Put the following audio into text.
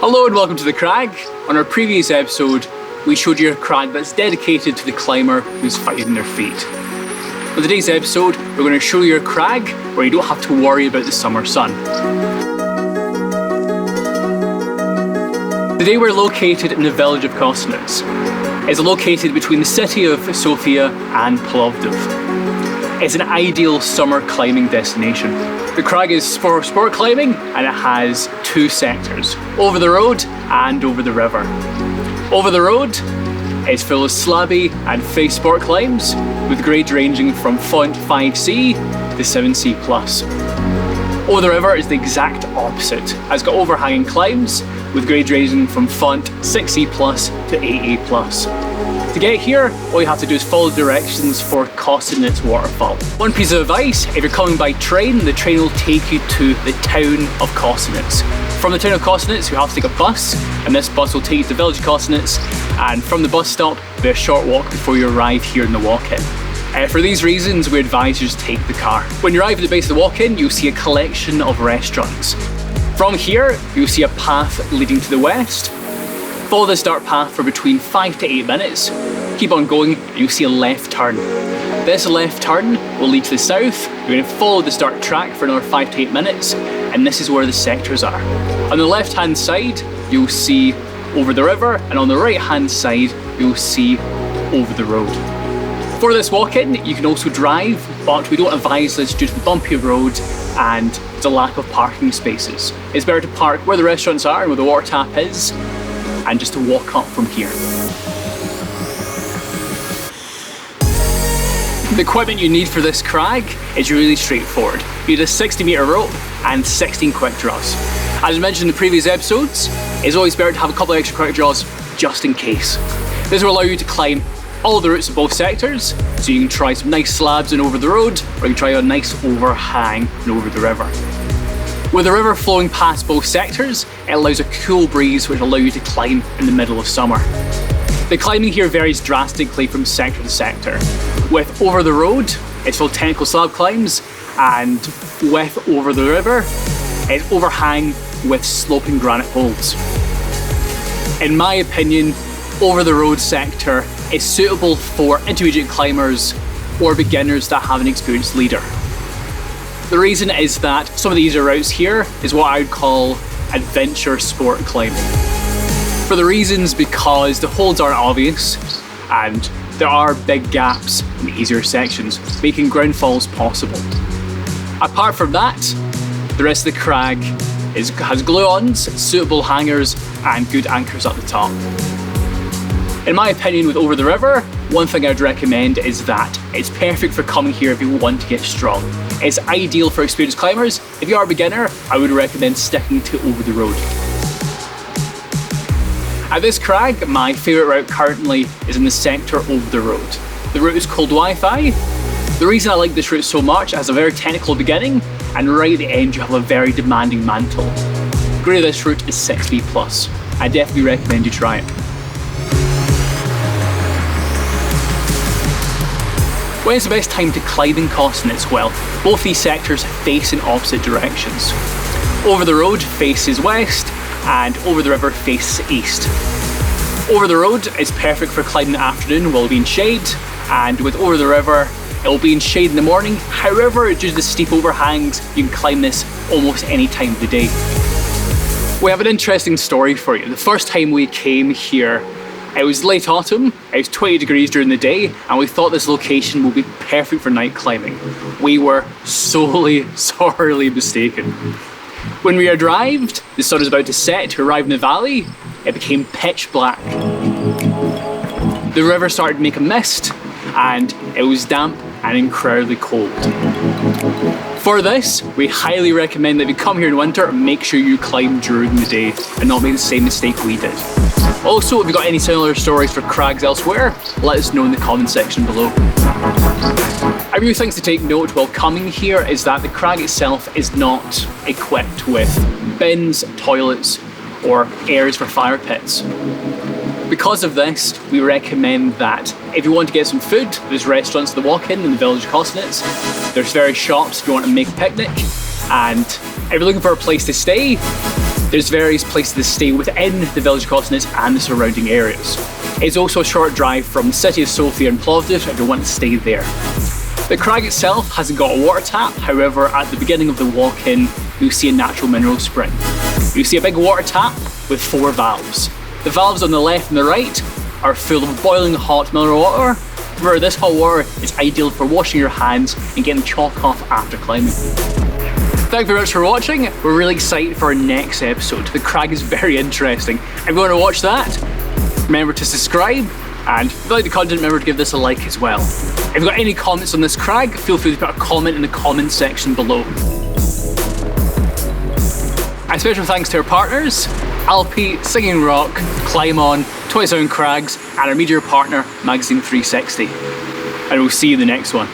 Hello and welcome to the Crag. On our previous episode, we showed you a crag that's dedicated to the climber who's finding their feet. On today's episode, we're going to show you a crag where you don't have to worry about the summer sun. Today we're located in the village of Kostenets. It's located between the city of Sofia and Plovdiv. It's an ideal summer climbing destination. The crag is for sport climbing and it has two sectors, over the road and over the river. Over the road is full of slabby and face sport climbs with grades ranging from font 5C to 7C+. Over the river is the exact opposite. It's got overhanging climbs with grades ranging from font 6C+ to 8A+. To get here, all you have to do is follow directions for Kostenets waterfall. One piece of advice, if you're coming by train, the train will take you to the town of Kostenets. From the town of Kostenets, you have to take a bus, and this bus will take you to the village of Kostenets, and from the bus stop, it'll be a short walk before you arrive here in the walk-in. For these reasons, we advise you to take the car. When you arrive at the base of the walk-in, you'll see a collection of restaurants. From here, you'll see a path leading to the west. Follow this dark path for between 5 to 8 minutes. Keep on going, and you'll see a left turn. This left turn will lead to the south. You're going to follow this dark track for another 5 to 8 minutes, and this is where the sectors are. On the left-hand side, you'll see over the river, and on the right-hand side, you'll see over the road. For this walk-in, you can also drive, but we don't advise this due to the bumpy road and the lack of parking spaces. It's better to park where the restaurants are and where the water tap is, and just to walk up from here. The equipment you need for this crag is really straightforward. You need a 60-meter rope and 16 quick draws. As I mentioned in the previous episodes, it's always better to have a couple of extra quick draws just in case. This will allow you to climb all the routes of both sectors, so you can try some nice slabs and over the road, or you can try a nice overhang and over the river. With the river flowing past both sectors, it allows a cool breeze which will allow you to climb in the middle of summer. The climbing here varies drastically from sector to sector. With over the road, it's full technical slab climbs, and with over the river, it's overhang with sloping granite holds. In my opinion, over the road sector is suitable for intermediate climbers or beginners that have an experienced leader. The reason is that some of the easier routes here is what I would call adventure sport climbing. For the reasons because the holds aren't obvious and there are big gaps in the easier sections, making ground falls possible. Apart from that, the rest of the crag has glue-ons, suitable hangers and good anchors at the top. In my opinion, with over the river, one thing I'd recommend is that it's perfect for coming here if you want to get strong. It's ideal for experienced climbers. If you are a beginner, I would recommend sticking to over the road. At this crag, my favourite route currently is in the sector over the road. The route is called Wi-Fi. The reason I like this route so much, it has a very technical beginning, and right at the end you have a very demanding mantle. Grade of this route is 6B+. I definitely recommend you try it. When is the best time to climb in Kostenets? Well, both these sectors face in opposite directions. Over the road faces west, and over the river faces east. Over the road is perfect for climbing in the afternoon while being shade, and with over the river, it will be in shade in the morning. However, due to the steep overhangs, you can climb this almost any time of the day. We have an interesting story for you. The first time we came here, it was late autumn, it was 20 degrees during the day, and we thought this location would be perfect for night climbing. We were sorely mistaken. When we arrived, the sun was about to set to arrive in the valley. It became pitch black. The river started to make a mist, and it was damp and incredibly cold. For this, we highly recommend that if you come here in winter, make sure you climb during the day and not make the same mistake we did. Also, if you've got any similar stories for crags elsewhere, let us know in the comment section below. A few things to take note while coming here is that the crag itself is not equipped with bins, toilets, or areas for fire pits. Because of this, we recommend that if you want to get some food, there's restaurants at the walk-in in the village of Kostenets. There's various shops if you want to make a picnic, and if you're looking for a place to stay, There's various places to stay within the village of Kostenets and the surrounding areas. It's also a short drive from the city of Sofia and Plovdiv if you want to stay there. The crag itself hasn't got a water tap, however at the beginning of the walk-in you'll see a natural mineral spring. You'll see a big water tap with 4 valves. The valves on the left and the right are full of boiling hot mineral water. Remember, this hot water is ideal for washing your hands and getting chalk off after climbing. Thank you very much for watching. We're really excited for our next episode. The crag is very interesting. If you want to watch that, remember to subscribe, and if you like the content, remember to give this a like as well. If you've got any comments on this crag, feel free to put a comment in the comment section below. And special thanks to our partners, Alpi, Singing Rock, Climb On, 27 Crags, and our media partner, Magazine 360. And we'll see you in the next one.